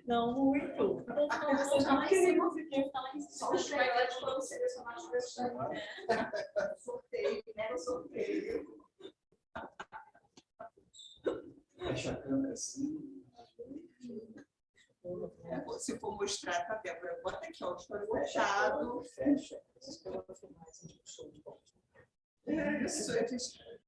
Não, muito. Vocês não querem musiquinha. Só os melhores foram selecionados para esse ano, né? Sorteio, né? Sorteio. Fecha a câmera assim. Se for mostrar para a Débora, bota aqui, ó, estou fechado. Fecha. Isso, a gente...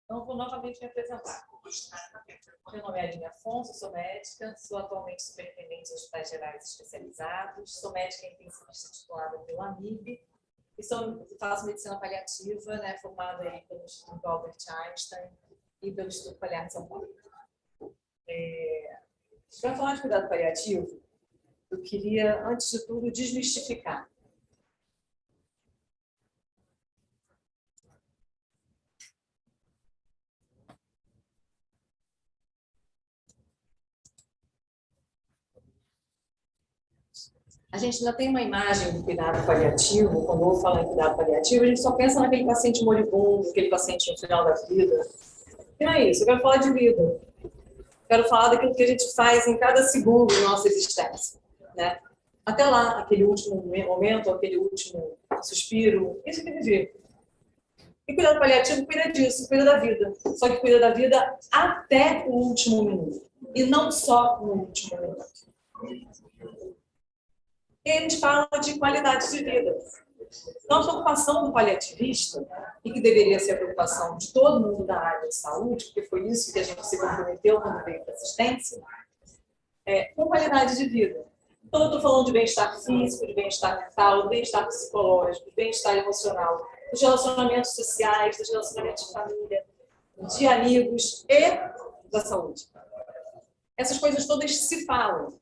Então, vou novamente me apresentar. Meu nome é Aline Afonso, sou médica, sou atualmente superintendente de hospitais gerais especializados, sou médica intensivista titulada pela AMIB e faço medicina paliativa, né, formada aí pelo Instituto Albert Einstein e pelo Instituto Paliar de São Paulo. Para falar de cuidado paliativo, eu queria, antes de tudo, desmistificar. A gente ainda tem uma imagem do cuidado paliativo, quando eu vou falar em cuidado paliativo, a gente só pensa naquele paciente moribundo, aquele paciente no final da vida. E não é isso, eu quero falar de vida. Quero falar daquilo que a gente faz em cada segundo da nossa existência, né? Até lá, aquele último momento, aquele último suspiro, isso que é viver. E cuidado paliativo cuida disso, cuida da vida. Só que cuida da vida até o último minuto. E não só no último minuto. E a gente fala de qualidade de vida. Então, a preocupação do paliativista, e que deveria ser a preocupação de todo mundo da área de saúde, porque foi isso que a gente se comprometeu quando veio para a assistência, é com qualidade de vida. Então, eu estou falando de bem-estar físico, de bem-estar mental, de bem-estar psicológico, de bem-estar emocional, dos relacionamentos sociais, dos relacionamentos de família, de amigos e da saúde. Essas coisas todas se falam.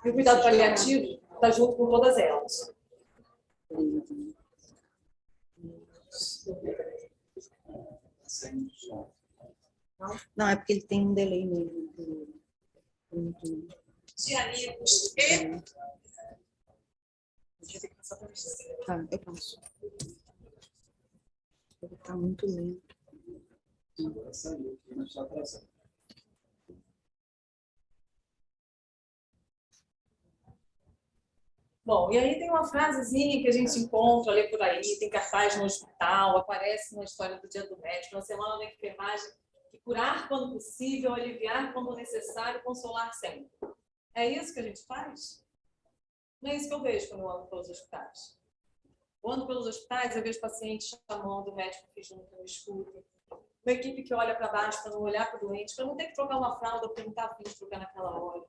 E o cuidado paliativo está junto com todas elas. Não, é porque ele tem um delay mesmo. De amigos e... Tá, eu passo. Ele está muito lento. Bom, e aí tem uma frasezinha que a gente encontra ali por aí, tem cartaz no hospital, aparece na história do Dia do Médico, na semana da enfermagem, que curar quando possível, aliviar quando necessário, consolar sempre. É isso que a gente faz? Não é isso que eu vejo quando eu ando pelos hospitais. Eu ando pelos hospitais, eu vejo pacientes chamando o médico que junto no escudo, uma equipe que olha para baixo para não olhar para o doente, para não ter que trocar uma fralda, porque não está afim de trocar naquela hora.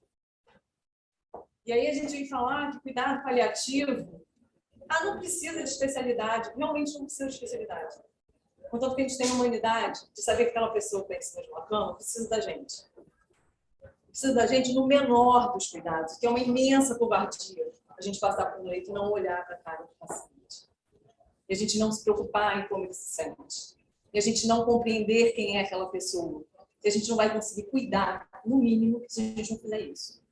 E aí a gente vem falar que cuidado paliativo, não precisa de especialidade, realmente não precisa de especialidade. Contanto que a gente tem uma humanidade de saber que aquela pessoa que está em cima de uma cama precisa da gente. Precisa da gente no menor dos cuidados, que é uma imensa covardia a gente passar por um leito e não olhar para a cara do paciente. E a gente não se preocupar em como ele se sente. E a gente não compreender quem é aquela pessoa. E a gente não vai conseguir cuidar, no mínimo, se a gente não fizer isso.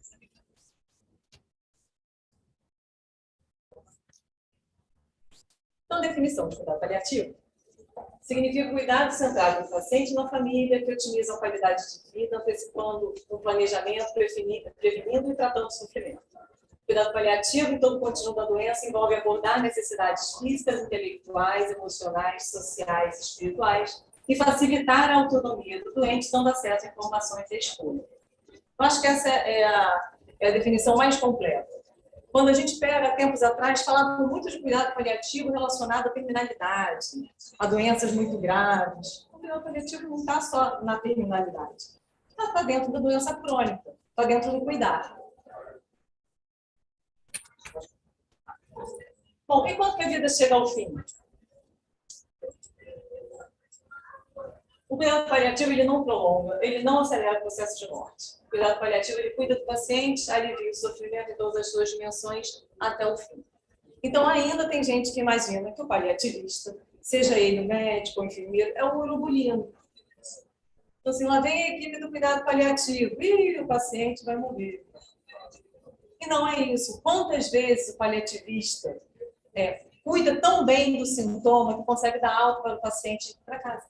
Então, definição de cuidado paliativo significa cuidado centrado no paciente e na família, que otimiza a qualidade de vida, antecipando o planejamento, prevenindo e tratando o sofrimento. Cuidado paliativo, em todo o contínuo da doença, envolve abordar necessidades físicas, intelectuais, emocionais, sociais e espirituais e facilitar a autonomia do doente, dando acesso a informações e escolha. Eu acho que essa é a definição mais completa. Quando a gente pega, tempos atrás, falava muito de cuidado paliativo relacionado à terminalidade, a doenças muito graves. O cuidado paliativo não está só na terminalidade. Está dentro da doença crônica, está dentro do cuidado. Bom, e quando que a vida chega ao fim? O cuidado paliativo ele não prolonga, ele não acelera o processo de morte. O cuidado paliativo ele cuida do paciente, alivia o sofrimento em todas as suas dimensões até o fim. Então, ainda tem gente que imagina que o paliativista, seja ele o médico ou enfermeiro, é um urubulino. Então, assim, lá vem a equipe do cuidado paliativo, e o paciente vai morrer. E não é isso. Quantas vezes o paliativista cuida tão bem do sintoma que consegue dar alta para o paciente para casa.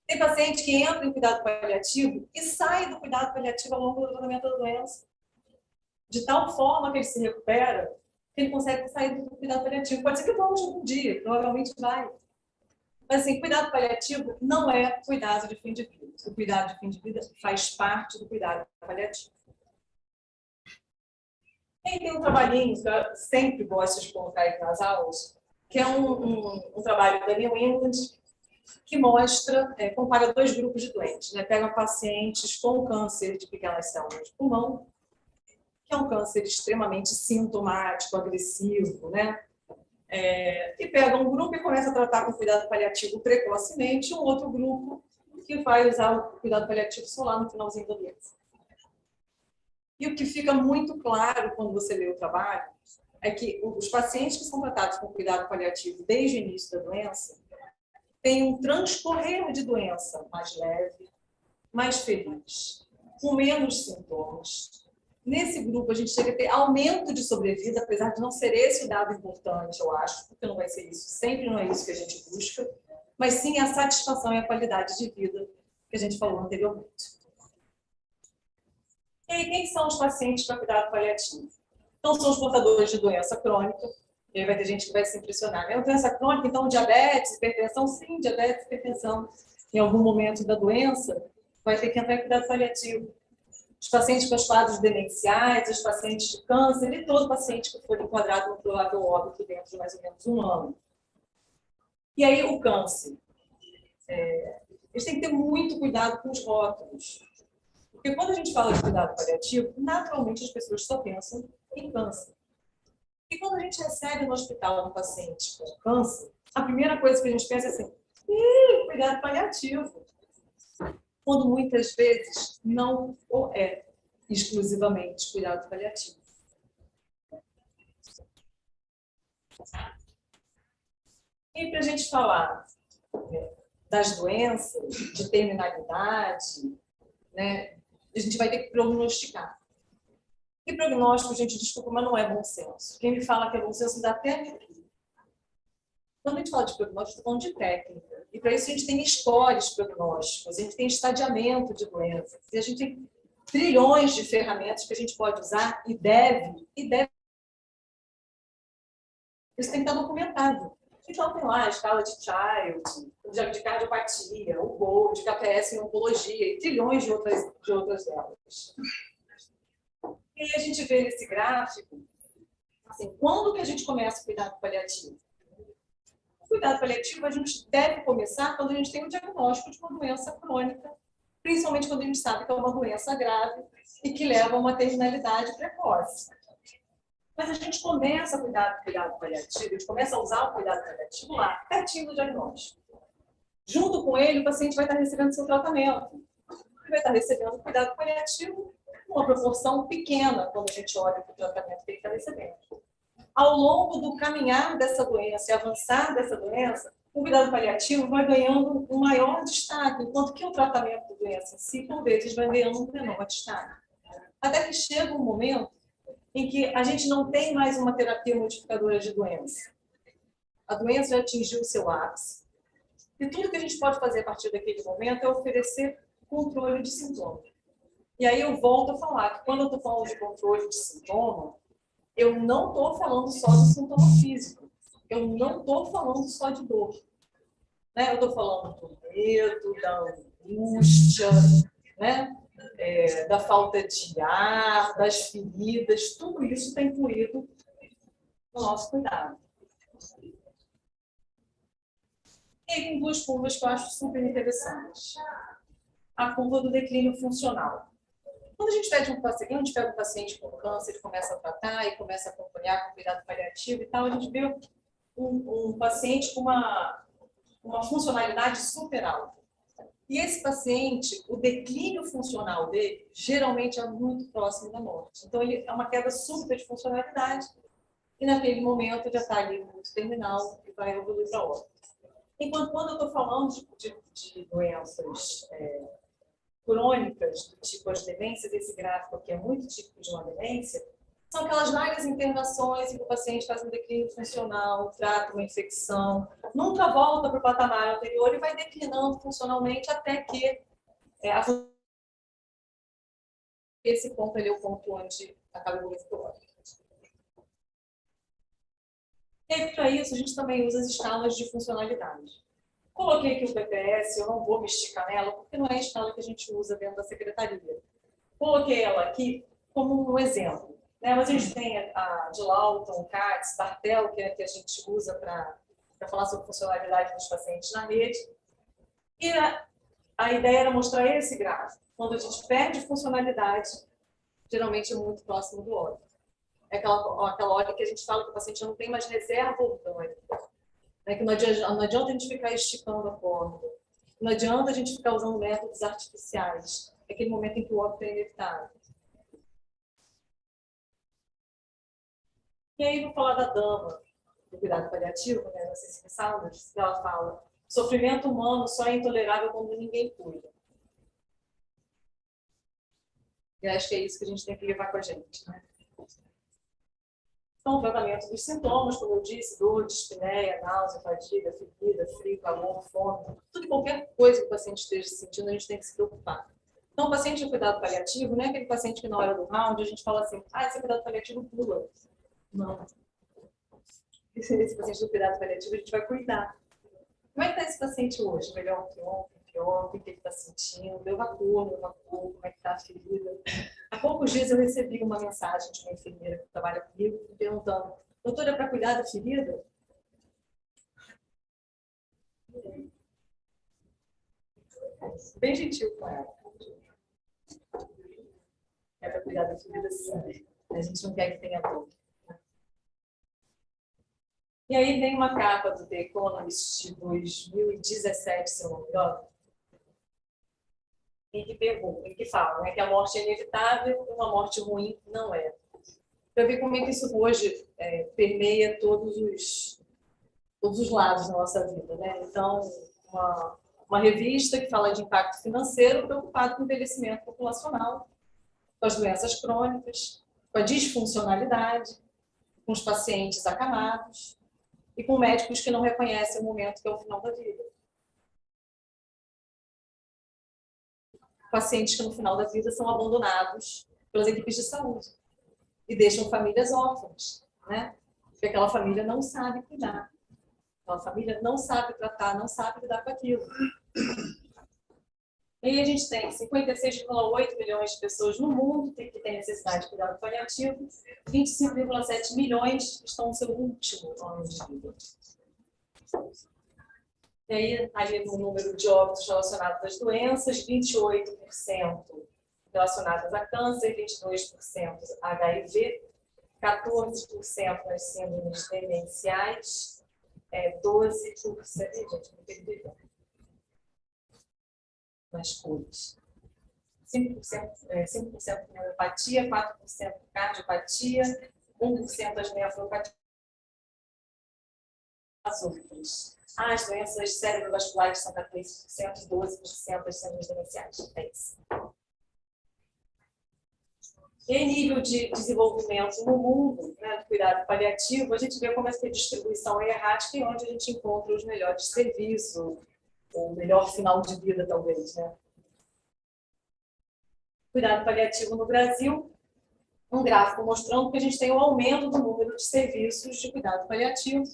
Tem paciente que entra em cuidado paliativo e sai do cuidado paliativo ao longo do tratamento da doença, de tal forma que ele se recupera, que ele consegue sair do cuidado paliativo. Pode ser que volte um dia, provavelmente vai. Mas, assim, cuidado paliativo não é cuidado de fim de vida. O cuidado de fim de vida faz parte do cuidado paliativo. Quem tem um trabalhinho que eu sempre gosto de colocar aí nas aulas, que é um trabalho da New England, que mostra, compara dois grupos de doentes. Né? Pega pacientes com câncer de pequenas células de pulmão, que é um câncer extremamente sintomático, agressivo, né? E pega um grupo e começa a tratar com cuidado paliativo precocemente, e um outro grupo que vai usar o cuidado paliativo só lá no finalzinho da doença. E o que fica muito claro quando você lê o trabalho é que os pacientes que são tratados com cuidado paliativo desde o início da doença têm um transcorrer de doença mais leve, mais feliz, com menos sintomas. Nesse grupo, a gente chega a ter aumento de sobrevida, apesar de não ser esse o dado importante, eu acho, porque não vai ser isso, sempre não é isso que a gente busca, mas sim a satisfação e a qualidade de vida que a gente falou anteriormente. E aí, quem são os pacientes para cuidado paliativo? Então, são os portadores de doença crônica, e aí vai ter gente que vai se impressionar. É uma doença crônica, então diabetes, hipertensão? Sim, diabetes, hipertensão. Em algum momento da doença, vai ter que entrar em cuidado paliativo. Os pacientes com os quadros demenciais, os pacientes de câncer e todo paciente que for enquadrado no provável óbito dentro de mais ou menos um ano. E aí, o câncer. Eles têm que ter muito cuidado com os rótulos. Porque quando a gente fala de cuidado paliativo, naturalmente as pessoas só pensam em câncer. E quando a gente recebe no hospital um paciente com câncer, a primeira coisa que a gente pensa é assim, cuidado paliativo. Quando muitas vezes não é exclusivamente cuidado paliativo. E para a gente falar das doenças, de terminalidade, né, a gente vai ter que prognosticar. E prognóstico, gente, desculpa, mas não é bom senso. Quem me fala que é bom senso dá até arrepio. Quando a gente fala de prognóstico, estou falando de técnica. E para isso a gente tem scores prognósticos, a gente tem estadiamento de doenças, e a gente tem trilhões de ferramentas que a gente pode usar e deve. Isso tem que estar documentado. Então tem lá a escala de Child, de cardiopatia, o GOLD, de KPS em oncologia, e trilhões de outras delas. E aí a gente vê nesse gráfico, assim, quando que a gente começa o cuidado paliativo? O cuidado paliativo a gente deve começar quando a gente tem um diagnóstico de uma doença crônica, principalmente quando a gente sabe que é uma doença grave e que leva a uma terminalidade precoce. Mas a gente começa a cuidar do cuidado paliativo, a gente começa a usar o cuidado paliativo lá, pertinho do diagnóstico. Junto com ele, o paciente vai estar recebendo seu tratamento. Ele vai estar recebendo cuidado paliativo uma proporção pequena quando a gente olha para o tratamento que ele está recebendo. Ao longo do caminhar dessa doença e avançar dessa doença, o cuidado paliativo vai ganhando um maior destaque, enquanto que o tratamento da doença em si, por vezes, vai ganhando um menor destaque. Até que chega um momento em que a gente não tem mais uma terapia modificadora de doença. A doença já atingiu o seu ápice. E tudo que a gente pode fazer a partir daquele momento é oferecer controle de sintoma. E aí eu volto a falar que quando eu estou falando de controle de sintoma, eu não estou falando só do sintoma físico. Eu não estou falando só de dor. Né? Eu estou falando do medo, da angústia, né? Da falta de ar, das feridas, tudo isso está incluído no nosso cuidado. E tem duas curvas que eu acho super interessantes. A curva do declínio funcional. Quando a gente pega um paciente com câncer, ele começa a tratar e começa a acompanhar com cuidado paliativo e tal, a gente vê um paciente com uma funcionalidade super alta. E esse paciente, o declínio funcional dele, geralmente é muito próximo da morte. Então, ele é uma queda súbita de funcionalidade e, naquele momento, já está ali muito terminal e vai evoluir para óbito. Enquanto, quando eu estou falando de doenças crônicas, do tipo as demências, esse gráfico aqui é muito típico de uma demência, São aquelas várias internações em que o paciente faz um declínio funcional, trata uma infecção, nunca volta para o patamar anterior e vai declinando funcionalmente até que esse ponto ali é o ponto onde acaba o efeito. E aí, para isso, a gente também usa as escalas de funcionalidade. Coloquei aqui o PPS, eu não vou me esticar nela, porque não é a escala que a gente usa dentro da secretaria. Coloquei ela aqui como um exemplo. Né? Mas a gente tem a de Lawton, Katz, Bartel, que é a que a gente usa para falar sobre funcionalidade dos pacientes na rede. E a ideia era mostrar esse gráfico. Quando a gente perde funcionalidade, geralmente é muito próximo do óleo. É aquela óleo que a gente fala que o paciente não tem mais reserva orgânica. Né? Que não adianta a gente ficar esticando a fórmula. Não adianta a gente ficar usando métodos artificiais. É aquele momento em que o óbito é inevitável. E aí, vou falar da dama do cuidado paliativo, né, da Cecília Saunders, que ela fala: sofrimento humano só é intolerável quando ninguém cuida. E acho que é isso que a gente tem que levar com a gente. Né? Então, o tratamento dos sintomas, como eu disse, dor, dispneia, náusea, fadiga, ferida, frio, calor, fome, tudo e qualquer coisa que o paciente esteja sentindo, a gente tem que se preocupar. Então, o paciente de cuidado paliativo não é aquele paciente que na hora do round a gente fala assim: esse cuidado paliativo pula. Não. Esse paciente do cuidado paliativo a gente vai cuidar. Como é que está esse paciente hoje? Melhor que ontem, pior? O que ele está sentindo? Deu vapor, como é que está a ferida? Há poucos dias eu recebi uma mensagem de uma enfermeira que trabalha comigo, me perguntando: doutora, é para cuidar da ferida? Bem gentil com ela. É para cuidar da ferida, sim. A gente não quer que tenha dor. E aí vem uma capa do The Economist de 2017, se eu não me engano, em que fala, né, que a morte é inevitável e uma morte ruim não é. Para ver como é que isso hoje permeia todos os lados da nossa vida. Né? Então, uma revista que fala de impacto financeiro preocupado com o envelhecimento populacional, com as doenças crônicas, com a disfuncionalidade, com os pacientes acamados, e com médicos que não reconhecem o momento que é o final da vida. Pacientes que no final da vida são abandonados pelas equipes de saúde e deixam famílias órfãs, né? Porque aquela família não sabe cuidar, aquela família não sabe tratar, não sabe lidar com aquilo. E aí a gente tem 56,8 milhões de pessoas no mundo que têm necessidade de cuidado paliativo, 25,7 milhões estão no seu último ano de vida. E aí, ali no número de óbitos relacionados às doenças, 28% relacionadas a câncer, 22% a HIV, 14% nas síndromes demenciais, 12%... Gente, me perdi nas cores. 5% neuropatia, 4% cardiopatia, 1% as nefropatias. As outras. As doenças cerebrovasculares são 14%, 12% das síndromes demenciais. É isso. Em nível de desenvolvimento no mundo, né, do cuidado paliativo, a gente vê como essa distribuição é errática e onde a gente encontra os melhores serviços, o melhor final de vida, talvez. Né? Cuidado paliativo no Brasil, um gráfico mostrando que a gente tem um aumento do número de serviços de cuidado paliativo,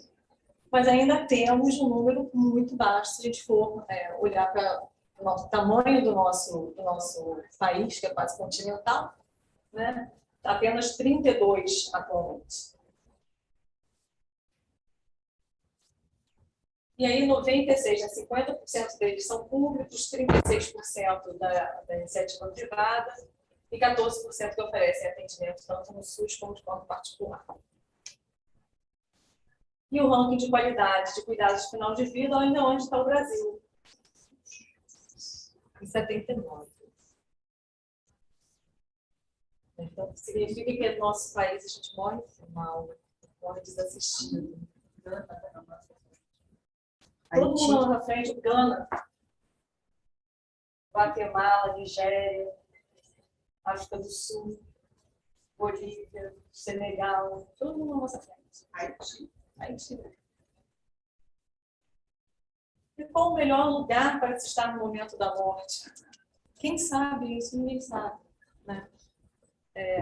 mas ainda temos um número muito baixo se a gente for olhar para o tamanho do nosso país, que é quase continental, né? Apenas 32 atualmente. E aí 96, né? 50% deles são públicos, 36% da iniciativa privada e 14% que oferecem atendimento tanto no SUS como de forma particular. E o ranking de qualidade de cuidados de final de vida, ainda onde está o Brasil? Em 79. Então, significa que no nosso país a gente morre mal, morre desassistido. Todo mundo lá na frente, Gana, Guatemala, Nigéria, África do Sul, Bolívia, Senegal, todo mundo na nossa frente. Haiti. E qual o melhor lugar para se estar no momento da morte? Quem sabe isso? Ninguém sabe, né?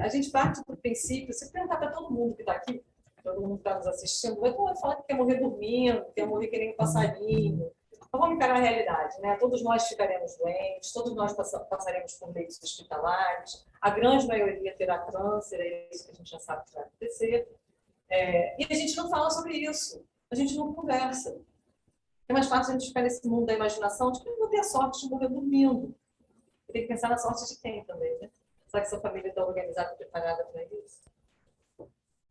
A gente parte do princípio, se perguntar para todo mundo que está aqui, todo mundo que está nos assistindo, vai falar que quer morrer dormindo, quer morrer que nem um passarinho. Então vamos encarar a realidade, né? Todos nós ficaremos doentes, todos nós passaremos por leitos hospitalares, a grande maioria terá câncer, é isso que a gente já sabe que vai acontecer. E a gente não fala sobre isso, a gente não conversa. É mais fácil a gente ficar nesse mundo da imaginação de que eu vou ter a sorte de morrer dormindo. Tem que pensar na sorte de quem também, né? Será que sua família está organizada e preparada para isso?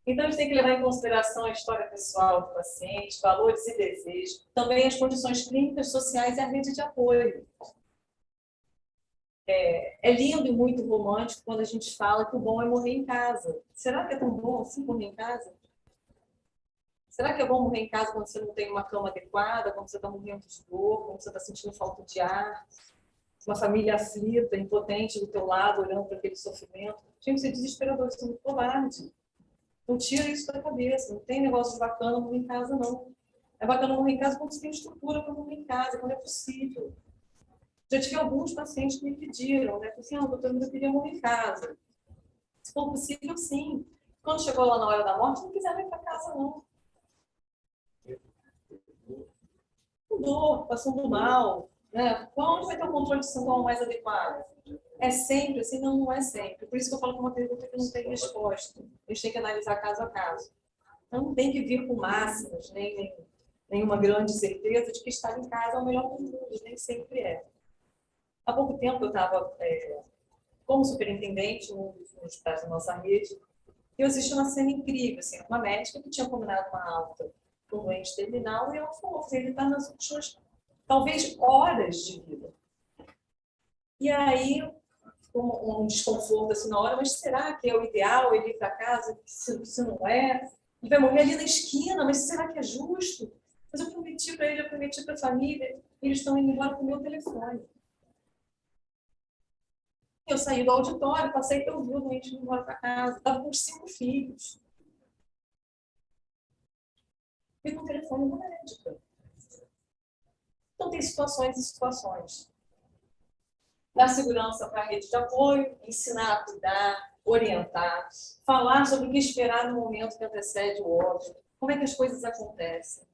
Então, a gente tem que levar em consideração a história pessoal do paciente, valores e desejos, também as condições clínicas, sociais e a rede de apoio. É lindo e muito romântico quando a gente fala que o bom é morrer em casa. Será que é tão bom assim morrer em casa? Será que é bom morrer em casa quando você não tem uma cama adequada, quando você está morrendo de dor, quando você está sentindo falta de ar? Uma família aflita, impotente do teu lado, olhando para aquele sofrimento. Gente, isso é desesperador, isso é muito covarde. Não tira isso da cabeça, não tem negócio de bacana morrer em casa, não. É bacana morrer em casa quando você tem estrutura para morrer em casa, quando é possível. Já tive alguns pacientes que me pediram, né? Assim, doutor, eu queria morrer em casa. Se for possível, sim. Quando chegou lá na hora da morte, não quiseram ir para casa, não. Com dor, passando mal, né? Onde vai ter o controle de sintoma mais adequado? É sempre assim? Não, não é sempre. Por isso que eu falo que é uma pergunta que não tem resposta. A gente tem que analisar caso a caso. Então, não tem que vir com máximas, nem nenhuma grande certeza de que estar em casa é o melhor dos mundos. Nem sempre é. Há pouco tempo eu estava como superintendente num dos hospitais da nossa rede e eu assisti uma cena incrível, assim, uma médica que tinha combinado uma alta com um doente terminal e ela falou que ele está nas últimas, talvez, horas de vida. E aí, ficou um desconforto assim na hora, mas será que é o ideal ele ir para casa? Se não é? Ele vai morrer ali na esquina, mas será que é justo? Mas eu prometi para ele, eu prometi para a família, e eles estão indo embora com o meu telefone. Eu saí do auditório, passei pelo rio, o doente indo embora para casa, estava com os 5 filhos. E com o telefone da médica. Então, tem situações e situações. Dar segurança para a rede de apoio, ensinar a cuidar, orientar, falar sobre o que esperar no momento que antecede o óbito, como é que as coisas acontecem.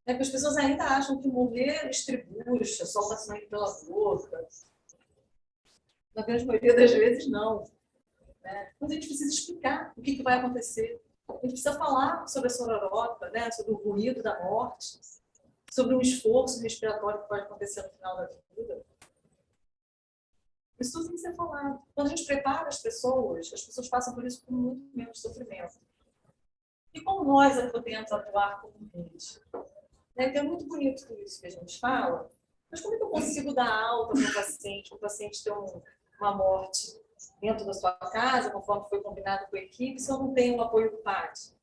Porque as pessoas ainda acham que morrer estribucha, solta sangue pela boca. Na grande maioria das vezes, não. Mas a gente precisa explicar o que vai acontecer. A gente precisa falar sobre a sororota, né? Sobre o ruído da morte, sobre um esforço respiratório que pode acontecer no final da vida. Isso tudo tem que ser falado. Quando a gente prepara as pessoas passam por isso com muito menos sofrimento. E como nós podemos atuar como rede? Então é muito bonito tudo isso que a gente fala, mas como é que eu consigo dar alta para o paciente ter uma morte dentro da sua casa, conforme foi combinado com a equipe, se eu não tenho o apoio do PAD?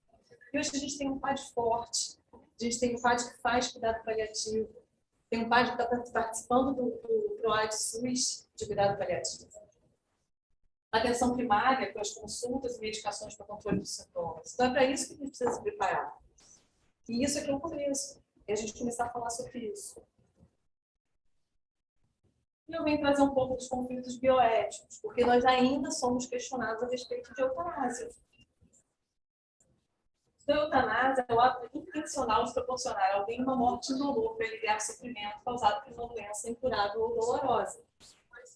E hoje a gente tem um PAD forte, a gente tem um PAD que faz cuidado paliativo, tem um PAD que está participando do PROAD SUS de cuidado paliativo. Atenção primária, com as consultas e medicações para controle dos sintomas. Então é para isso que a gente precisa se preparar. E isso aqui é o começo. E a gente começar a falar sobre isso. E eu venho trazer um pouco dos conflitos bioéticos, porque nós ainda somos questionados a respeito de eutanásia. Então, a eutanásia é o ato intencional de proporcionar a alguém uma morte indolor para aliviar o sofrimento causado por uma doença incurável ou dolorosa.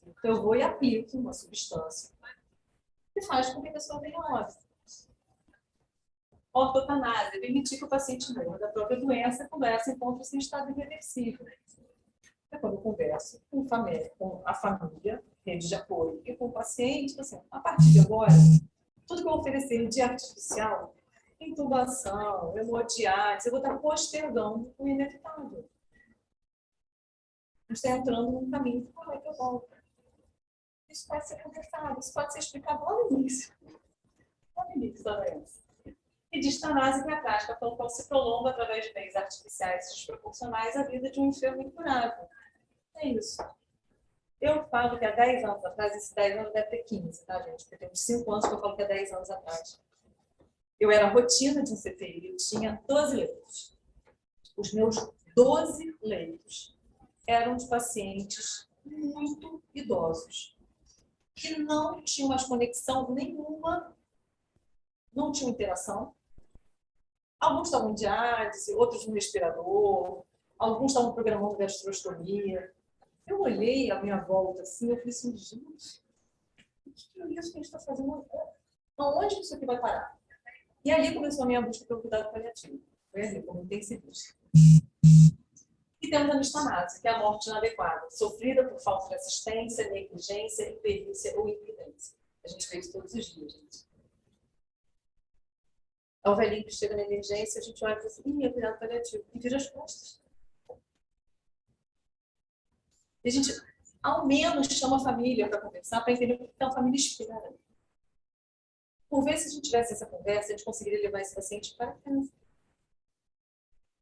Então, eu vou e aplico uma substância que faz com que a pessoa venha a óbito. Ortotanásia, permitir que o paciente morra da própria doença quando essa encontra-se em estado irreversível. É quando eu converso com a família, rede de apoio e com o paciente, assim, a partir de agora, tudo que eu oferecer de artificial, intubação, hemodiálise, eu vou estar postergando o inevitável. A gente está entrando num caminho que não é que eu volto. Isso pode ser conversado, isso pode ser explicado lá no início. Lá no início da doença. E distanase, que é a prática pela qual se prolonga através de meios artificiais desproporcionais a vida de um enfermo incurável. É isso. Eu falo que há 10 anos atrás, esses 10 anos deve ter 15, tá, gente? Porque tem uns 5 anos que eu falo que há 10 anos atrás. Eu era rotina de um CTI, eu tinha 12 leitos. Os meus 12 leitos eram de pacientes muito idosos, que não tinham mais conexão nenhuma, não tinham interação. Alguns estavam em diálise, outros no respirador, alguns estavam programando gastrostomia. Eu olhei à minha volta assim, eu falei assim, gente, o que é isso que a gente está fazendo? Aonde isso aqui vai parar? E ali começou a minha busca pelo cuidado paliativo. Foi ali, como intensivista. E temos a nistanásia, que é a morte inadequada, sofrida por falta de assistência, negligência, imperícia ou imprudência. A gente vê isso todos os dias, gente. É o velhinho que chega na emergência, a gente olha e fala assim, é cuidado paliativo, e vira as costas. E a gente, ao menos, chama a família para conversar, para entender o que a família espera. Por vezes, se a gente tivesse essa conversa, a gente conseguiria levar esse paciente para casa.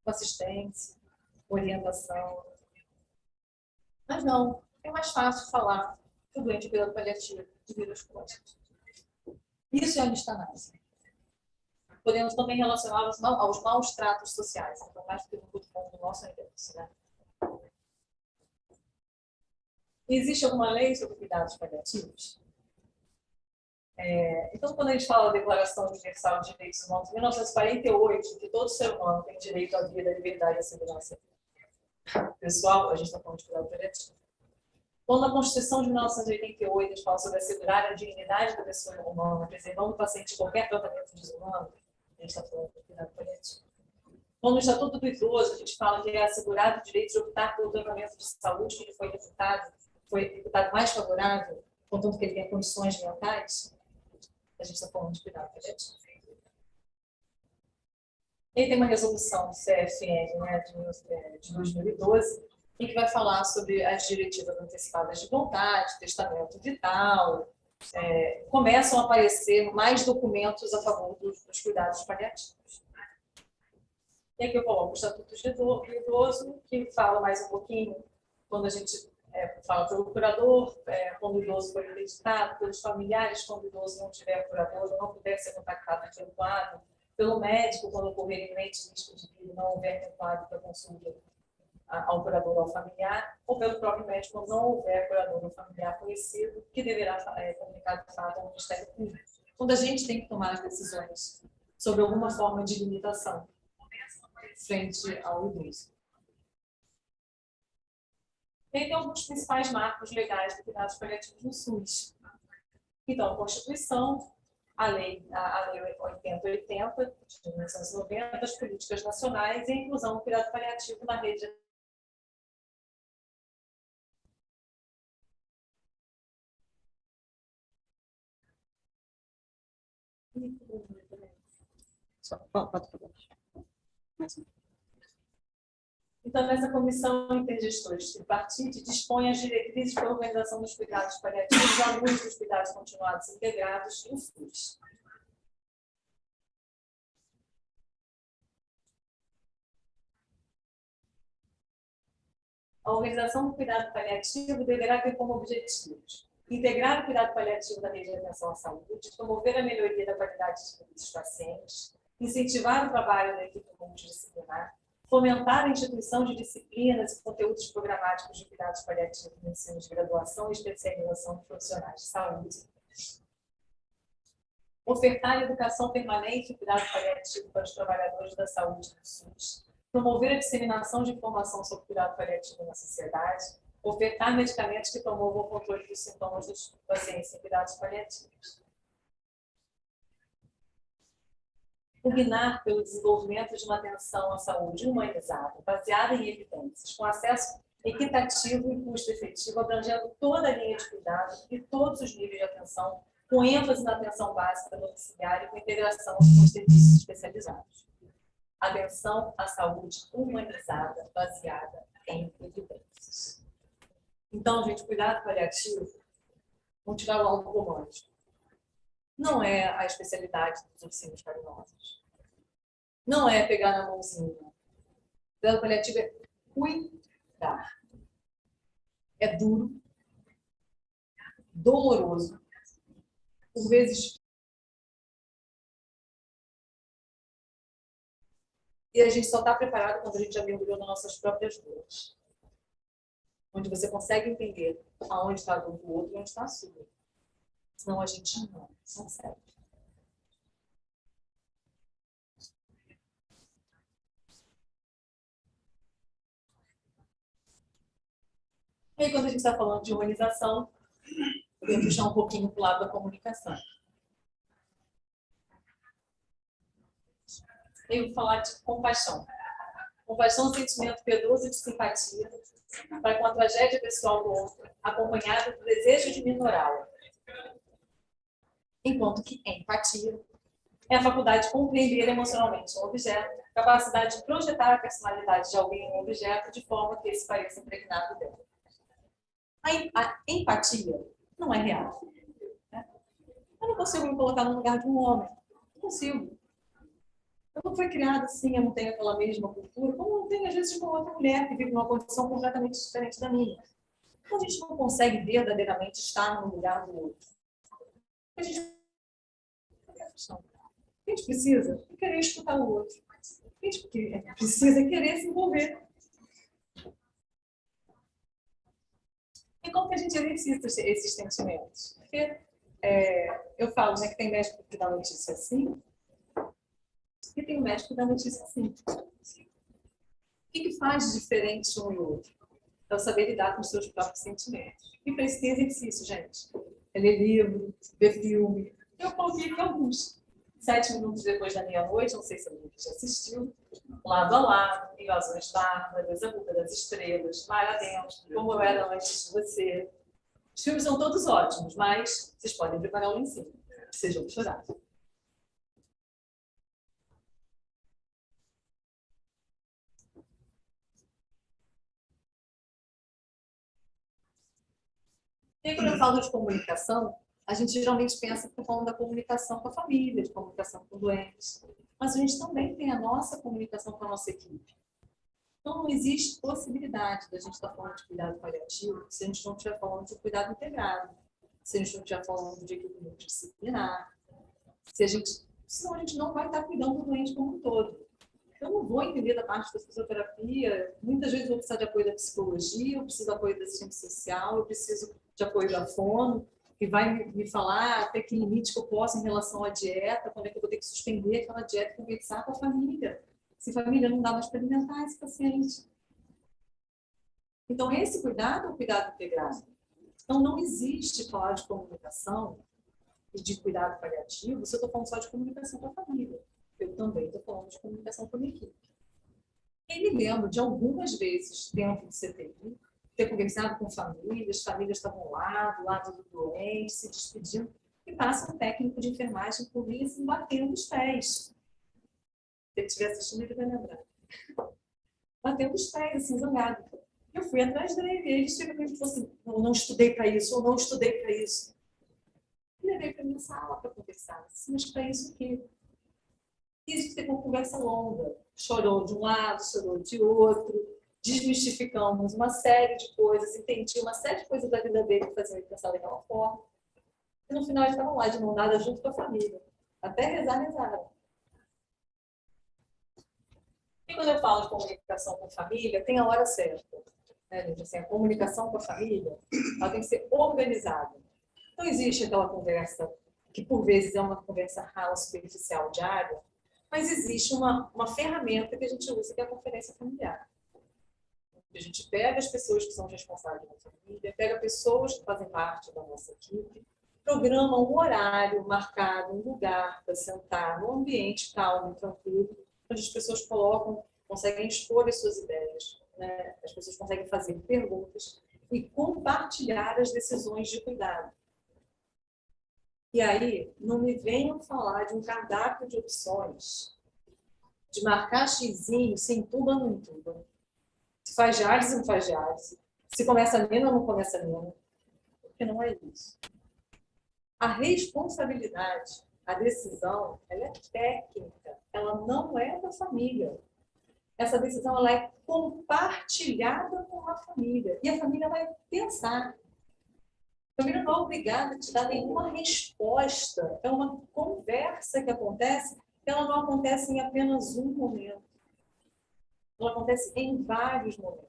Com assistência, orientação. Mas não, é mais fácil falar que o doente cuidado paliativo de vira as costas. Isso é a nistanásia. Podemos também relacioná-los aos maus tratos sociais, então mais do que no ponto do nosso interesse, né? Existe alguma lei sobre cuidados paliativos? Então, quando a gente fala da Declaração Universal de Direitos Humanos, de 1948, que todo ser humano tem direito à vida, à liberdade e à segurança pessoal, a gente está falando de cuidado paliativo. Quando a Constituição de 1988 a gente fala sobre assegurar a dignidade da pessoa humana, preservando o paciente de qualquer tratamento desumano, a gente está falando de cuidado paliativo. Quando no Estatuto do Idoso a gente fala que é assegurado o direito de optar pelo tratamento de saúde que lhe foi reputado mais favorável, contanto que ele tenha condições mentais, a gente está falando de cuidado paliativo. E tem uma resolução do CFM, né, de 2012, em que vai falar sobre as diretivas antecipadas de vontade, testamento vital. Começam a aparecer mais documentos a favor dos cuidados paliativos. E aqui eu coloco o Estatuto do Idoso, que fala mais um pouquinho, quando a gente fala pelo curador, quando o idoso for acreditado, pelos familiares, quando o idoso não tiver curador, não puder ser contactado pelo quadro, pelo médico, quando ocorrer iminente risco de vida, não houver quadro para consulta ao curador ou ao familiar, ou pelo próprio médico, quando não houver curador ou familiar conhecido, que deverá comunicar de fato ao Ministério Público. Quando a gente tem que tomar as decisões sobre alguma forma de limitação frente ao idoso. Tem alguns principais marcos legais de cuidados paliativos no SUS. Então, a Constituição, a Lei 8080, de 1990, as políticas nacionais e a inclusão do cuidado paliativo na rede. Então, nessa comissão intergestores tripartite dispõe as diretrizes para a organização dos cuidados paliativos à luz dos cuidados continuados integrados no SUS. A organização do cuidado paliativo deverá ter como objetivos integrar o cuidado paliativo na rede de atenção à saúde, promover a melhoria da qualidade de vida dos pacientes, incentivar o trabalho da equipe multidisciplinar, fomentar a instituição de disciplinas e conteúdos programáticos de cuidados paliativos no ensino de graduação e especialização de profissionais de saúde, ofertar educação permanente e cuidado paliativo para os trabalhadores da saúde do SUS, promover a disseminação de informação sobre cuidado paliativo na sociedade, ofertar medicamentos que promovam o controle dos sintomas dos pacientes em cuidados paliativos. Pugnar pelo desenvolvimento de uma atenção à saúde humanizada, baseada em evidências, com acesso equitativo e custo-efetivo, abrangendo toda a linha de cuidado e todos os níveis de atenção, com ênfase na atenção básica domiciliar e com integração com os serviços especializados. Atenção à saúde humanizada, baseada em evidências. Então, gente, cuidado paliativo, vamos tirar o algo romântico. Não é a especialidade dos ursinhos carinhosos. Não é pegar na mãozinha. Cuidado paliativo é cuidar. É duro, doloroso, por vezes. E a gente só está preparado quando a gente já mergulhou nas nossas próprias dores. Onde você consegue entender aonde está a dor do outro e onde está a sua. Senão a gente não consegue. E aí, quando a gente está falando de humanização, eu vou puxar um pouquinho para o lado da comunicação. Eu vou falar de compaixão. Compaixão é um sentimento piedoso de simpatia para com a tragédia pessoal do outro, acompanhado do desejo de minorá-la. Enquanto que empatia é a faculdade de compreender emocionalmente um objeto, capacidade de projetar a personalidade de alguém em um objeto de forma que esse pareça impregnado dela. A empatia não é real. Né? Eu não consigo me colocar no lugar de um homem. Não consigo. Eu não fui criada assim, eu não tenho aquela mesma cultura, como não tenho, às vezes, com outra mulher que vive numa condição completamente diferente da minha. Então, a gente não consegue verdadeiramente estar no lugar do outro. A gente precisa querer escutar o outro. A gente precisa querer se envolver. E como que a gente exercita esses sentimentos? Porque eu falo, né, que tem médico que dá notícia assim, e tem médico que dá notícia assim. O que faz de diferente um e outro? É o saber lidar com os seus próprios sentimentos. E para isso tem exercício, gente. É ler livro, ver filme. Eu coloquei aqui alguns. 7 minutos depois da meia-noite, não sei se alguém já assistiu, Lado a Lado, Invasões Bárbaras, A Culpa das Estrelas, Mar Adentro, Como Eu Era Antes de Você. Os filmes são todos ótimos, mas vocês podem preparar o ensino. Sejam chorar. E quando eu falo de comunicação, a gente geralmente pensa que estou falando da comunicação com a família, de comunicação com doentes. Mas a gente também tem a nossa comunicação com a nossa equipe. Então, não existe possibilidade da gente estar falando de cuidado paliativo se a gente não estiver falando de cuidado integrado, se a gente não estiver falando de equipe multidisciplinar, senão a gente não vai estar cuidando do doente como um todo. Eu não vou entender da parte da fisioterapia, muitas vezes eu vou precisar de apoio da psicologia, eu preciso de apoio da assistência social, eu preciso de apoio da fono, que vai me falar até que limite que eu posso em relação à dieta, quando é que eu vou ter que suspender aquela dieta e conversar com a família. Se a família não dá mais para alimentar esse paciente. Então, esse cuidado é o cuidado integrado. Então, não existe falar de comunicação e de cuidado paliativo se eu estou falando só de comunicação com a família. Eu também estou falando de comunicação com a equipe. E me lembro de algumas vezes, dentro do CTI, ter conversado com famílias estavam lá, do lado do doente, se despedindo, e passa um técnico de enfermagem por mim, assim, batendo os pés. Se ele estiver assistindo, ele vai lembrar. Batendo os pés, assim, zangado. Eu fui atrás dele, e ele chegou e falou assim, não estudei para isso, ou não estudei para isso. E levei para minha sala para conversar. Assim, mas para isso o quê? E a gente teve uma conversa longa. Chorou de um lado, chorou de outro. Desmistificamos uma série de coisas, entendi uma série de coisas da vida dele que faziam ele pensar daquela forma. E no final eles estavam lá de mão dada junto com a família. Até rezaram. E quando eu falo de comunicação com família, tem a hora certa. Né, gente? Assim, a comunicação com a família ela tem que ser organizada. Não existe aquela conversa que, por vezes, é uma conversa rala, superficial, diária, mas existe uma ferramenta que a gente usa, que é a conferência familiar. A gente pega as pessoas que são responsáveis pela família, pega pessoas que fazem parte da nossa equipe, programa um horário marcado, um lugar para sentar, num ambiente calmo, tranquilo, onde as pessoas conseguem expor as suas ideias, né? As pessoas conseguem fazer perguntas e compartilhar as decisões de cuidado. E aí, não me venham falar de um cardápio de opções, de marcar xizinho, se entuba ou não entuba, se faz diálise ou não faz diálise, se começa mina ou não começa mina, porque não é isso. A responsabilidade, a decisão, ela é técnica, ela não é da família. Essa decisão ela é compartilhada com a família, e a família vai pensar. A família não é obrigada a te dar nenhuma resposta. É uma conversa que acontece, ela não acontece em apenas um momento. Ela acontece em vários momentos.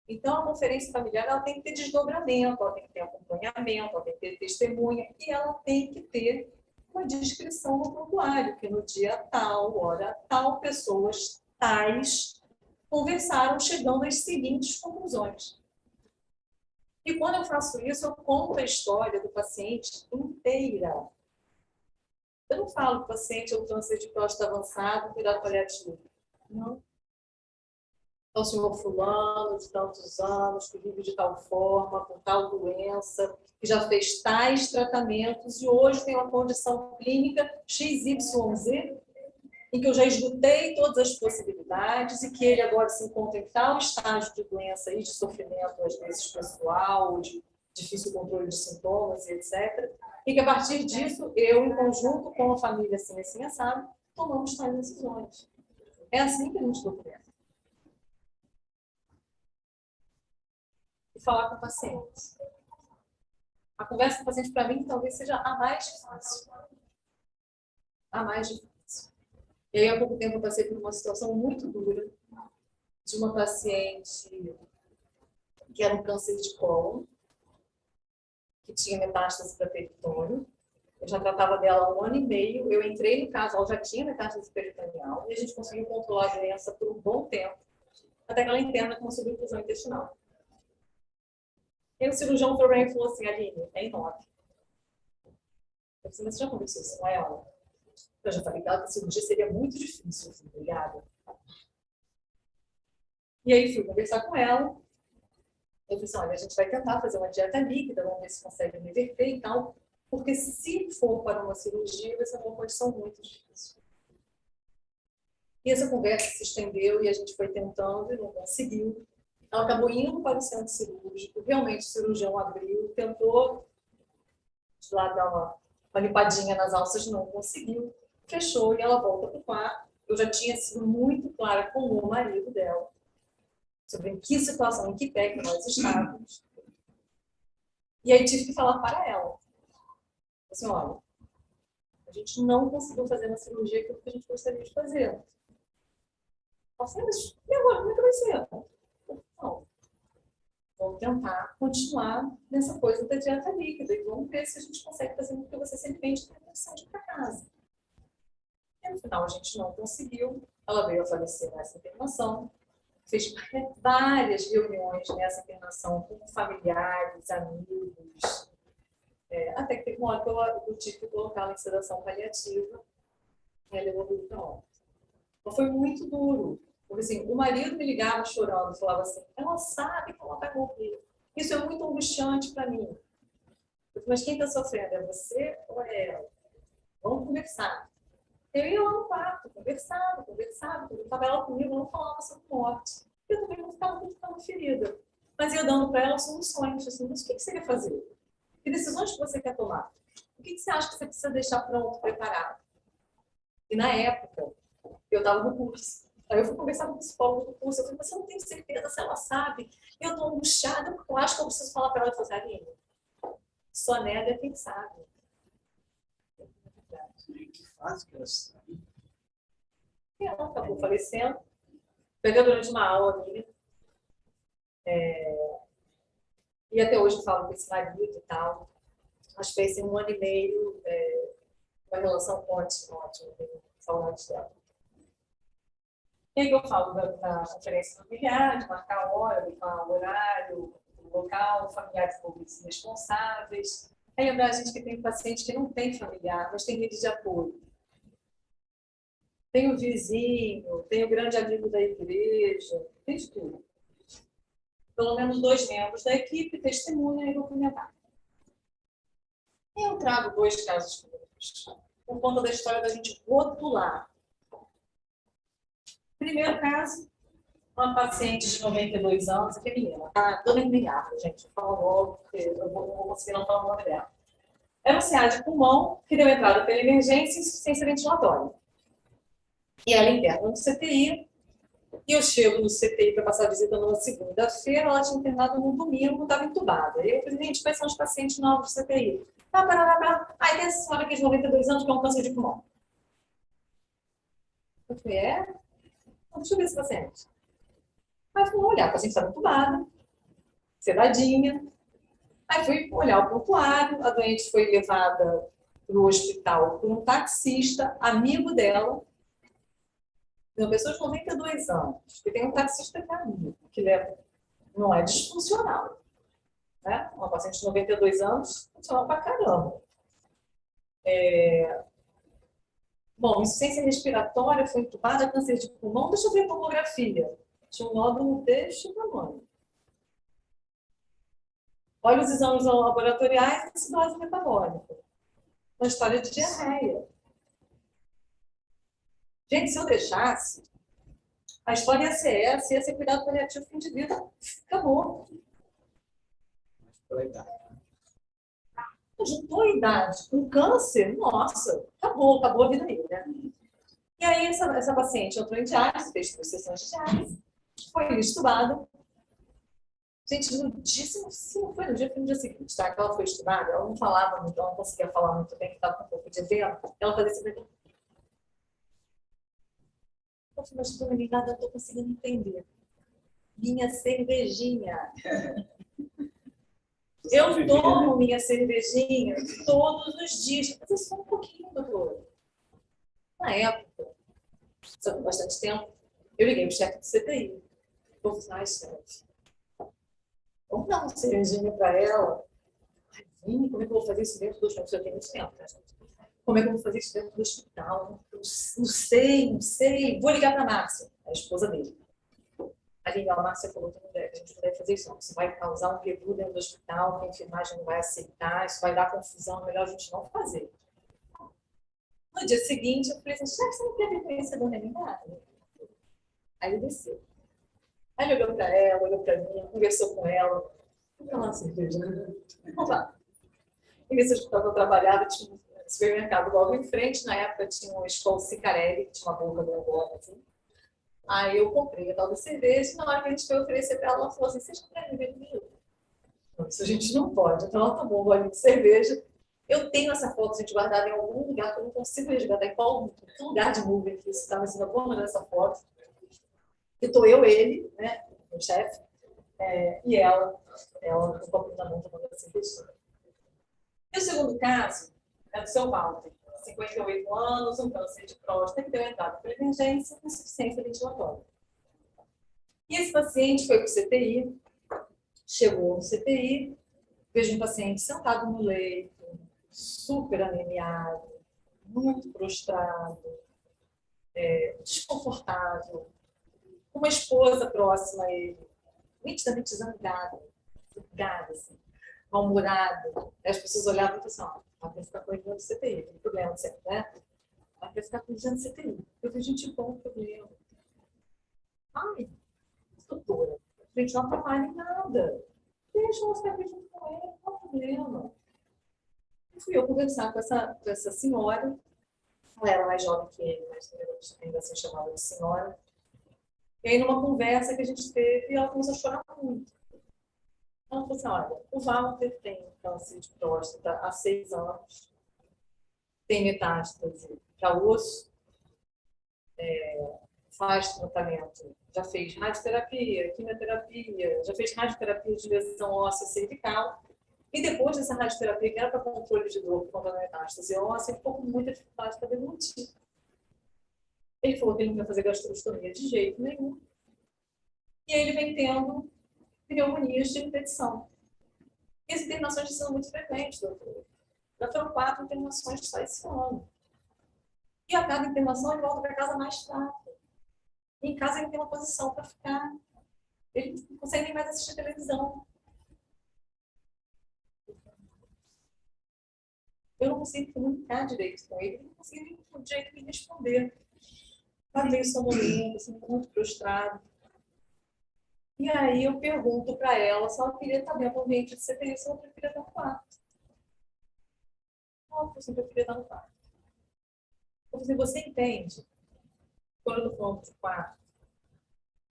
Então, a conferência familiar ela tem que ter desdobramento, ela tem que ter acompanhamento, ela tem que ter testemunha e ela tem que ter uma descrição no prontuário, que no dia tal, hora tal, pessoas tais conversaram chegando às seguintes conclusões. E quando eu faço isso, eu conto a história do paciente inteira. Eu não falo que o paciente é um câncer de próstata avançado, cuidado paliativo. Não. É o senhor fulano, de tantos anos, que vive de tal forma, com tal doença, que já fez tais tratamentos e hoje tem uma condição clínica XYZ, em que eu já esgotei todas as possibilidades e que ele agora se encontra em tal estágio de doença e de sofrimento, às vezes pessoal, de difícil controle de sintomas e etc. E que a partir disso, eu, em conjunto com a família assim assado, tomamos tais decisões. É assim que a gente documenta. E falar com o paciente. A conversa com o paciente, para mim, talvez seja a mais difícil. A mais difícil. E aí, há pouco tempo, eu passei por uma situação muito dura de uma paciente que era um câncer de cólon, que tinha metástase para peritônio. Eu já tratava dela há 1 ano e meio. Eu entrei no caso, ela já tinha metástase peritoneal e a gente conseguiu controlar a doença por um bom tempo, até que ela interna com uma subinfusão intestinal. E o cirurgião foi bem e falou assim, Aline, é enorme. Eu disse, mas você já conversou isso com ela? Eu já falei que a cirurgia seria muito difícil, assim, obrigada. E aí fui conversar com ela. Eu disse, olha, a gente vai tentar fazer uma dieta líquida, vamos ver se consegue reverter e tal, porque se for para uma cirurgia, vai ser uma condição muito difícil. E essa conversa se estendeu e a gente foi tentando e não conseguiu. Ela acabou indo para o centro cirúrgico, realmente o cirurgião abriu, tentou de lá dar uma limpadinha nas alças, não conseguiu, fechou e ela volta para o quarto. Eu já tinha sido muito clara com o marido dela, sobre em que situação, em que pé que nós estávamos. E aí tive que falar para ela. Assim, olha, a gente não conseguiu fazer na cirurgia aquilo que a gente gostaria de fazer. Ela falou, mas e agora, como é que vai ser? Não, vamos tentar continuar nessa coisa da dieta líquida e vamos ver se a gente consegue fazer com que você sempre vende a condição de ir para casa. E no final a gente não conseguiu. Ela veio a falecer nessa internação. Fez várias reuniões nessa internação com familiares, amigos, até que teve uma hora que eu tive que colocá-la em sedação paliativa e ela evoluiu para óbito. Então foi muito duro, porque assim, o marido me ligava chorando, falava assim, ela sabe que ela vai morrer. Isso é muito angustiante para mim. Eu falei, mas quem está sofrendo? É você ou é ela? Vamos conversar. Eu ia lá no quarto, conversava, estava ela comigo, eu não falava sobre morte. Eu também não ficava muito ferida. Mas ia dando para ela soluções, assim, mas o que você quer fazer? Que decisões que você quer tomar? O que você acha que você precisa deixar pronto, preparado? E na época, eu estava no curso. Aí eu fui conversar com o psicólogo do curso, eu falei, você não tem certeza se ela sabe? Eu estou angustiada, porque eu acho que eu preciso falar para ela e fazer, Aline, só nega quem sabe. Que fase que ela está? E ela acabou falecendo. Perdeu durante uma aula minha. E até hoje eu falo com esse marido e tal. Acho que fez 1 ano e meio, uma relação ótima, tenho saudade dela. E aí eu falo da conferência familiar, de marcar a hora, de falar o horário, o local, familiares envolvidos responsáveis. Aí lembrar a gente que tem paciente que não tem familiar, mas tem rede de apoio. Tem o vizinho, tem o grande amigo da igreja, tem de tudo. Pelo menos 2 membros da equipe testemunham e documentar. E eu trago 2 casos clínicos, por conta da história da gente rotular. Primeiro caso, uma paciente de 92 anos, aqui é menina, a dona Emiliana, gente, eu falo logo, porque eu não vou conseguir não falar o nome dela. Era um CA de pulmão que deu entrada pela emergência e insuficiência ventilatória. E ela interna no CTI, E eu chego no CTI para passar a visita numa segunda-feira, ela tinha internado no domingo, estava entubada. E eu falei, gente, quais são os pacientes novos do CTI? Aí tem essa senhora que é de 92 anos, que é um câncer de pulmão. Eu falei, é? Então, deixa eu ver esse paciente. Aí fui olhar, a paciente estava entubada, sedadinha. Aí fui olhar o prontuário, a doente foi levada para o hospital por um taxista, amigo dela, uma pessoa de 92 anos, que tem um taxista que é amigo, que não é disfuncional. Né? Uma paciente de 92 anos, funcional pra caramba. Bom, insuficiência respiratória, foi entubada, câncer de pulmão, deixa eu ver a tomografia. Tinha um nódulo deste tamanho. Olha os exames laboratoriais e acidose metabólica. Uma história de diarreia. Gente, se eu deixasse, a história ia ser essa, ia ser cuidado paliativo fim de vida. Acabou. Pela idade. Juntou a idade com câncer, nossa, acabou a vida aí, né? E aí essa paciente entrou em diálise, fez 3 sessões de diálise, foi estubada. Gente, no dia, se não foi no dia, foi no dia seguinte, tá? Que ela foi estubada, ela não falava muito, ela não conseguia falar muito bem, que estava com um pouco de edema, ela fazia assim, eu falei, mas dona Ligada, eu estou conseguindo entender. Minha cervejinha. Eu tomo minha cervejinha todos os dias. Mas é só um pouquinho, doutor. Na época, só com bastante tempo, eu liguei para o chefe do CTI. Eu falei, ai, chefe, vamos dar uma cervejinha para ela? Ai, Vini, como é que eu vou fazer isso dentro do hospital? Eu tenho muito tempo, né, gente? Como é que eu vou fazer isso dentro do hospital? Eu não sei. Vou ligar para a Márcia, a esposa dele. A Márcia falou que a gente não deve fazer isso, não. Isso vai causar um rebu dentro do hospital, que a enfermagem não vai aceitar, isso vai dar confusão, é melhor a gente não fazer. No dia seguinte, eu falei assim, chefe, você não quer vir conhecer a dona Renata? Aí ele desceu. Aí ele olhou para ela, olhou para mim, conversou com ela. Vamos tomar uma cerveja. Vamos lá. E nesse hospital que eu trabalhava, tinha um supermercado logo em frente. Na época tinha uma escola Cicarelli, que tinha uma boca grandona, assim. Aí eu comprei a tal da cerveja, e na hora que a gente foi oferecer para ela, ela falou assim, vocês não querem beber comigo? Isso a gente não pode. Então ela tomou um bolinho de cerveja. Eu tenho essa foto, a gente guardada em algum lugar, que eu não consigo resgatar em qual lugar de nuvem que isso está, mas eu vou mandar essa foto. Que estou eu, ele, né, o chefe, e ela com o copo na mão tomando a cerveja. E o segundo caso é do seu Walter, 58 anos, um câncer de próstata, que deu entrada por emergência com insuficiência ventilatória. E esse paciente foi para o CTI, chegou no CTI, vejo um paciente sentado no leito, super anemiado, muito prostrado, desconfortável, com uma esposa próxima a ele, nitidamente zangada, assim, mal-humorada. As pessoas olhavam e falavam assim, ela quer ficar cuidando do CTI, tem problema sempre, né? Ela quer ficar cuidando do CTI. Eu vi gente com problema. Ai, doutora, a gente não trabalha em nada. Deixa ela ficar junto com ele, não há problema. E fui eu conversar com essa senhora. Ela era mais jovem que ele, mas ainda assim chamava de senhora. E aí, numa conversa que a gente teve, ela começou a chorar muito. Ela falou assim, olha, o Walter tem câncer de próstata há 6 anos, tem metástase para osso, faz tratamento, já fez radioterapia, quimioterapia, já fez radioterapia de lesão óssea cervical, e depois dessa radioterapia, que era para controle de dor por conta da metástase óssea, ele ficou com muita dificuldade para deglutir. Ele falou que ele não ia fazer gastrostomia de jeito nenhum. E aí ele vem tendo pneumonias de repetição. E as internações são muito frequentes, doutor. Já foram 4 internações só esse ano. E a cada internação ele volta para casa mais fraco. E em casa ele tem uma posição para ficar. Ele não consegue nem mais assistir televisão. Eu não consigo comunicar direito com ele, não consigo nem direito de me responder. Está meio sonolento, assim, muito frustrado. E aí eu pergunto para ela se ela queria estar dentro do ambiente de CTI, se ela preferia estar no quarto. Ela falou assim, eu preferia estar no quarto. Eu falei, você entende? Quando eu estou falando de quarto,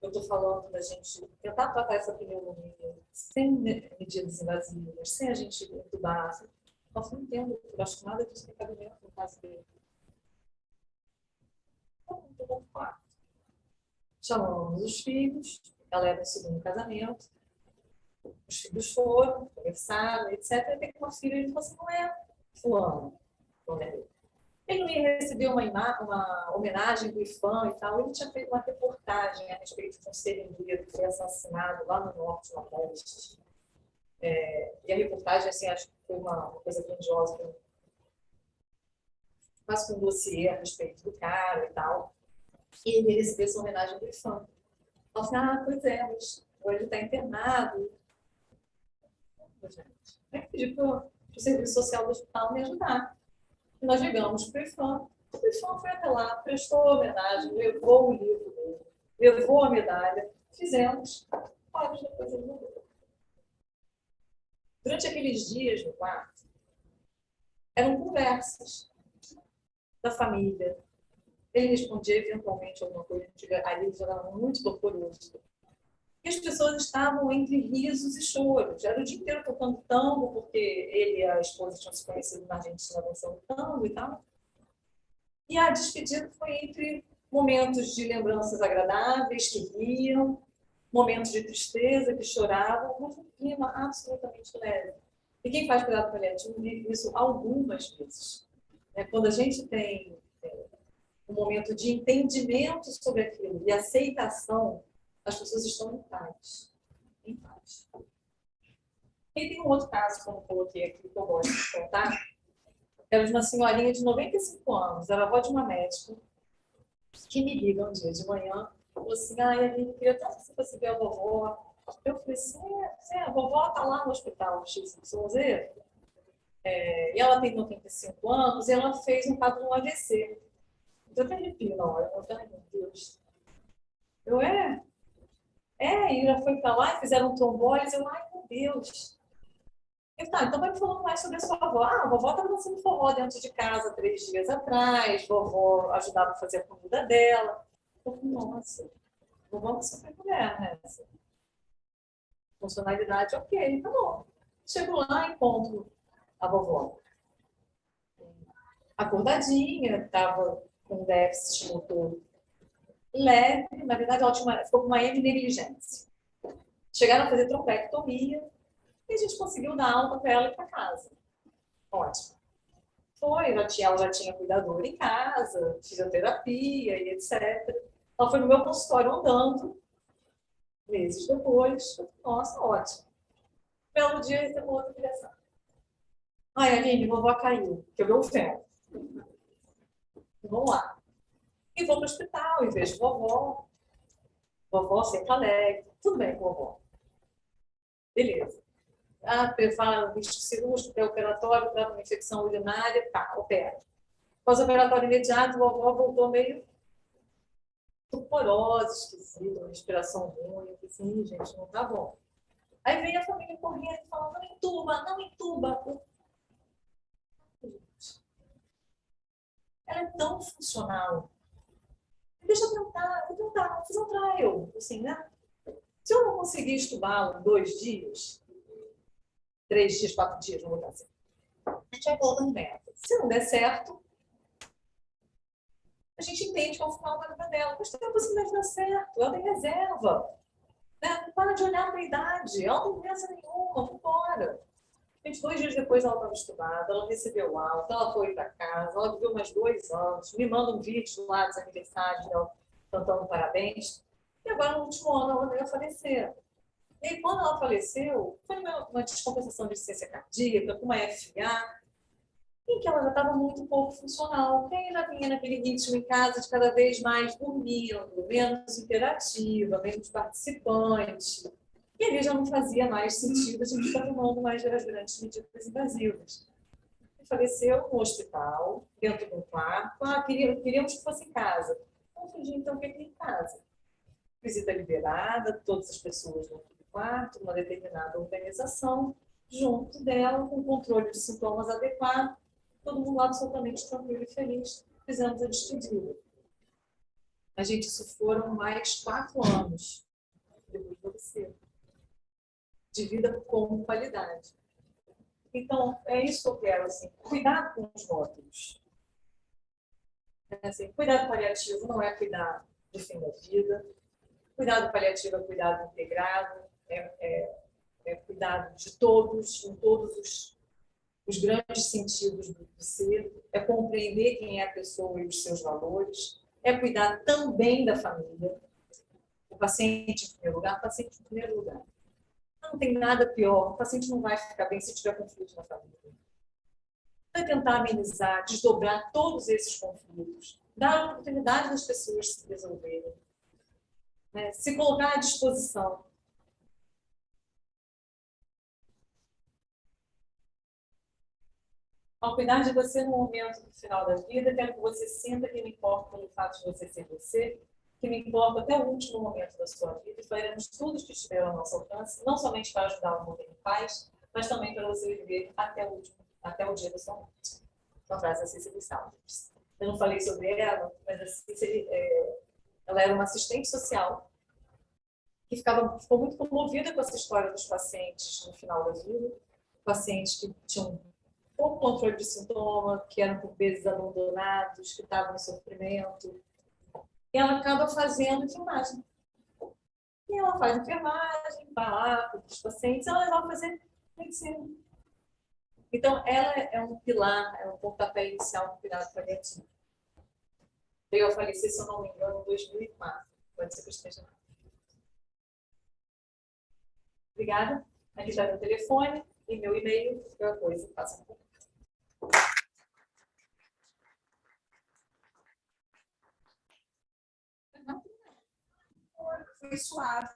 eu estou falando da gente tentar tratar essa pneumonia sem medidas invasivas, sem a gente entubar. Nós não entendo, eu acho que nada disso tem cabimento no caso dele. Então, no quarto. Chamamos os filhos, ela era no segundo casamento, os filhos foram, conversaram, etc. E tem uma filha, ele falou assim, não é fulano, não é ele. Ele não ia receber uma homenagem do IFAM e tal. Ele tinha feito uma reportagem a respeito de um seringueiro que foi assassinado lá no norte, no Nordeste. E a reportagem, assim, acho que foi uma coisa grandiosa, quase com um dossiê a respeito do cara e tal. E ele recebeu essa homenagem do IFAM. Ela falou, pois é, mas hoje ele está internado. Gente, é que pedir para o serviço social do hospital me ajudar. E nós ligamos para o IFAM. O IFAM foi até lá, prestou homenagem, levou o livro dele, levou a medalha, fizemos. Horas depois ele morreu. Durante aqueles dias no quarto, eram conversas da família. Ele respondia eventualmente alguma coisa, ali ele já era muito torturoso. E as pessoas estavam entre risos e choros. Era o dia inteiro tocando tango, porque ele e a esposa tinham se conhecido na Argentina dançando tango e tal. E a despedida foi entre momentos de lembranças agradáveis, que riam, momentos de tristeza, que choravam, mas um clima absolutamente leve. E quem faz cuidado paliativo vive isso algumas vezes. Quando a gente tem um momento de entendimento sobre aquilo e aceitação, as pessoas estão em paz. Em paz. E tem um outro caso que eu não coloquei aqui, que eu gosto de contar. Era de uma senhorinha de 95 anos, era avó de uma médica, que me liga um dia de manhã, falou assim, eu queria tanto que você fosse ver a vovó. Eu falei assim, a vovó está lá no hospital XYZ, e ela tem 95 anos, e ela fez um quadro no AVC. Então, eu arrepio na hora, eu falei, meu Deus. E já foi para lá e fizeram um trombólise, meu Deus. Então vai me falando mais sobre a sua avó. A vovó estava dançando forró dentro de casa 3 dias atrás, vovó ajudava a fazer a comida dela. Eu falei, nossa, vovó não super mulher, né? Funcionalidade, ok, tá bom. Chego lá, encontro a vovó. Acordadinha, estava com déficit motor leve, na verdade ela ficou com uma negligência. Chegaram a fazer trombectomia e a gente conseguiu dar alta para ela ir para casa. Ótimo. Ela já tinha cuidador em casa, fisioterapia e etc. Ela foi no meu consultório andando, meses depois. Nossa, ótimo. Belo dia, recebeu outra ligação. Aline, vovó caiu, quebrou o ferro. Vamos lá. E vou para o hospital e vejo vovó. Vovó sempre alegre. Tudo bem, vovó. Beleza. Prepara o risco cirúrgico, pré-operatório, trata uma infecção urinária, tá, opera. Pós-operatório imediato, a vovó voltou meio torporosa, esquisita, uma respiração ruim. Eu disse, gente, não tá bom. Aí vem a família correndo e falando, não entuba, não entuba. Ela é tão funcional. Deixa eu tentar, vou fazer um trial. Assim, né? Se eu não conseguir estubá-la em 2 dias, 3 dias, 4 dias, não vou dar certo. A gente vai colocando meta. Se não der certo, a gente entende que é o final da vida dela. Mas tem a possibilidade de dar certo. Ela tem reserva. Né? Não para de olhar para a idade. Ela não tem doença nenhuma. Vamos embora. 2 dias depois ela estava estudada, ela recebeu alta, ela foi para casa, ela viveu mais 2 anos, me manda um vídeo lá dos aniversários dela cantando parabéns. E agora, no último ano, ela veio a falecer. E aí, quando ela faleceu, foi uma descompensação de insuficiência cardíaca, com uma FA, em que ela já estava muito pouco funcional. Quem já vinha naquele ritmo em casa de cada vez mais dormindo, menos interativa, menos participante. E ali já não fazia mais sentido a gente estar tomando mais as grandes medidas invasivas. Ele faleceu no hospital, dentro de um quarto. Queríamos que fosse em casa. Vamos fingir então que ele em casa. Visita liberada, todas as pessoas no quarto, uma determinada organização, junto dela, com controle de sintomas adequado, todo mundo lá absolutamente tranquilo e feliz. Fizemos a despedida. A gente, isso foram mais 4 anos depois do AVC, de vida com qualidade. Então, é isso que eu quero, assim, cuidado com os rótulos. Assim, cuidado paliativo não é cuidar do fim da vida. Cuidado paliativo é cuidado integrado, é cuidado de todos, em todos os grandes sentidos do ser, é compreender quem é a pessoa e os seus valores, é cuidar também da família. O paciente em primeiro lugar, o paciente em primeiro lugar. Não tem nada pior, o paciente não vai ficar bem se tiver conflito na família. Vai tentar amenizar, desdobrar todos esses conflitos, dar a oportunidade das pessoas se resolverem, né? Se colocar à disposição. Ao cuidar de você no momento do final da vida, quero que você sinta que me importa pelo fato de você ser você, que me importa até o último momento da sua vida, e faremos tudo que estiver ao nosso alcance, não somente para ajudar o mundo em paz, mas também para você viver até o dia da sua morte. Uma frase da Cicely Saunders. Eu não falei sobre ela, mas a Cicely, ela era uma assistente social que ficou muito comovida com essa história dos pacientes no final da vida, pacientes que tinham pouco controle de sintoma, que eram por vezes abandonados, que estavam em sofrimento. E ela acaba fazendo enfermagem. E ela faz enfermagem, vai lá para os pacientes, ela vai fazer medicina. Então, ela é um pilar, é um pontapé inicial do cuidado paliativo. Veio a falecer, se eu não me engano, em 2004. Pode ser que eu esteja lá. Obrigada. Aqui está meu telefone e meu e-mail. Qualquer coisa, faça um pouco. Foi suave.